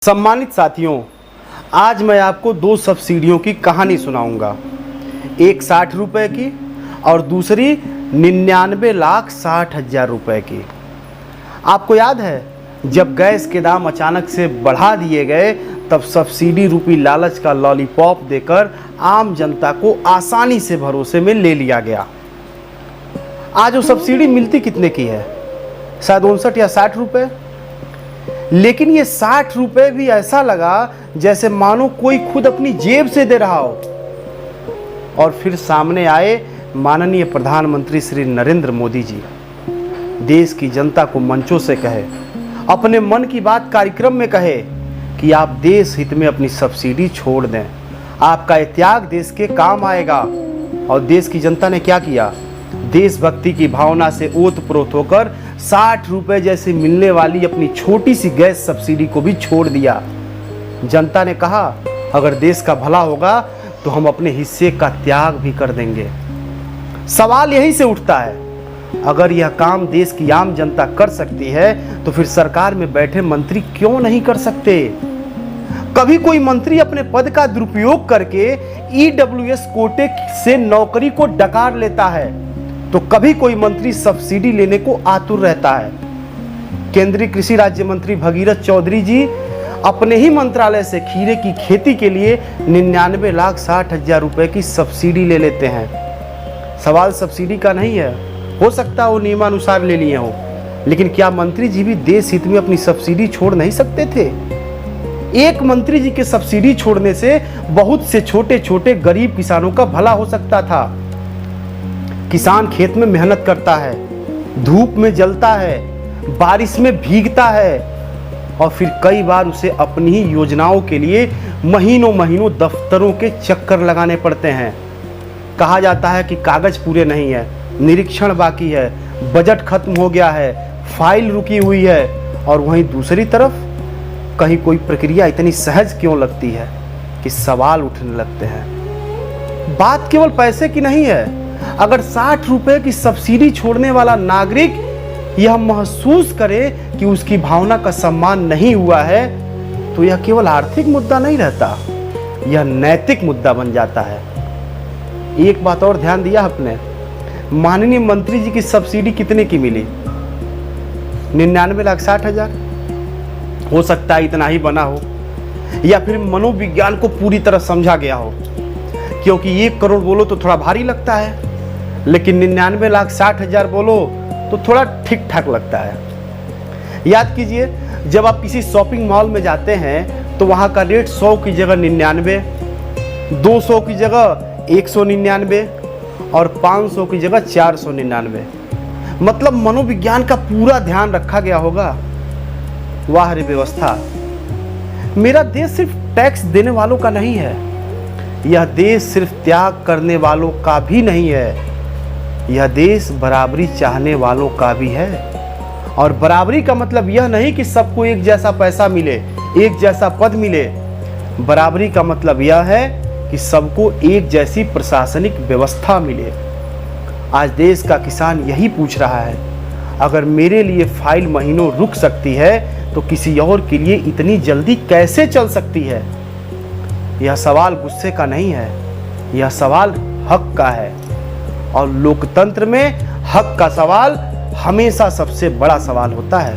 सम्मानित साथियों, आज मैं आपको दो सब्सिडियों की कहानी सुनाऊंगा। एक 60 रुपए की और दूसरी 99,60,000 रुपए की। आपको याद है जब गैस के दाम अचानक से बढ़ा दिए गए तब सब्सिडी रूपी लालच का लॉलीपॉप देकर आम जनता को आसानी से भरोसे में ले लिया गया। आज वो सब्सिडी मिलती कितने की है? शायद 59 या 60 रुपए। लेकिन ये 60 रुपए भी ऐसा लगा जैसे मानो कोई खुद अपनी जेब से दे रहा हो। और फिर सामने आए माननीय प्रधानमंत्री श्री नरेंद्र मोदी जी। देश की जनता को मंचों से कहे, अपने मन की बात कार्यक्रम में कहे कि आप देश हित में अपनी सब्सिडी छोड़ दें, आपका ये त्याग देश के काम आएगा। और देश की जनता ने क्या किया? देशभक्ति की भावना से ओतप्रोत होकर 60 रुपए जैसे मिलने वाली अपनी छोटी सी गैस सब्सिडी को भी छोड़ दिया। जनता ने कहा अगर देश का भला होगा तो हम अपने हिस्से का त्याग भी कर देंगे। सवाल यहीं से उठता है, अगर यह काम देश की आम जनता कर सकती है तो फिर सरकार में बैठे मंत्री क्यों नहीं कर सकते? कभी कोई मंत्री अपने पद का दुरुपयोग करके EWS कोटे से नौकरी को डकार लेता है तो कभी कोई मंत्री सब्सिडी लेने को आतुर रहता है। केंद्रीय कृषि राज्य मंत्री भगीरथ चौधरी जी अपने ही मंत्रालय से खीरे की खेती के लिए 99,60,000 रुपए की सब्सिडी ले लेते हैं। सवाल सब्सिडी का नहीं है, हो सकता है वो नियमानुसार ले लिए हो, लेकिन क्या मंत्री जी भी देश हित में अपनी सब्सिडी छोड़ नहीं सकते थे? एक मंत्री जी के सब्सिडी छोड़ने से बहुत से छोटे छोटे गरीब किसानों का भला हो सकता था। किसान खेत में मेहनत करता है, धूप में जलता है, बारिश में भीगता है और फिर कई बार उसे अपनी ही योजनाओं के लिए महीनों महीनों दफ्तरों के चक्कर लगाने पड़ते हैं। कहा जाता है कि कागज पूरे नहीं है, निरीक्षण बाकी है, बजट खत्म हो गया है, फाइल रुकी हुई है। और वहीं दूसरी तरफ कहीं कोई प्रक्रिया इतनी सहज क्यों लगती है कि सवाल उठने लगते हैं। बात केवल पैसे की नहीं है। अगर 60 रुपए की सब्सिडी छोड़ने वाला नागरिक यह महसूस करे कि उसकी भावना का सम्मान नहीं हुआ है तो यह केवल आर्थिक मुद्दा नहीं रहता, यह नैतिक मुद्दा बन जाता है। एक बात और ध्यान दिया आपने, माननीय मंत्री जी की सब्सिडी कितने की मिली? 99,60,000। हो सकता है इतना ही बना हो या फिर मनोविज्ञान को पूरी तरह समझा गया हो, क्योंकि 1 करोड़ बोलो तो थोड़ा भारी लगता है, लेकिन 99,60,000 बोलो तो थोड़ा ठीक ठाक लगता है। याद कीजिए, जब आप किसी शॉपिंग मॉल में जाते हैं तो वहाँ का रेट 100 की जगह 99, 200 की जगह 199 और 500 की जगह 499। मतलब मनोविज्ञान का पूरा ध्यान रखा गया होगा। वाह रे व्यवस्था! मेरा देश सिर्फ टैक्स देने वालों का नहीं है, यह देश सिर्फ त्याग करने वालों का भी नहीं है, यह देश बराबरी चाहने वालों का भी है। और बराबरी का मतलब यह नहीं कि सबको एक जैसा पैसा मिले, एक जैसा पद मिले। बराबरी का मतलब यह है कि सबको एक जैसी प्रशासनिक व्यवस्था मिले। आज देश का किसान यही पूछ रहा है, अगर मेरे लिए फाइल महीनों रुक सकती है तो किसी और के लिए इतनी जल्दी कैसे चल सकती है? यह सवाल गुस्से का नहीं है, यह सवाल हक का है। और लोकतंत्र में हक का सवाल हमेशा सबसे बड़ा सवाल होता है।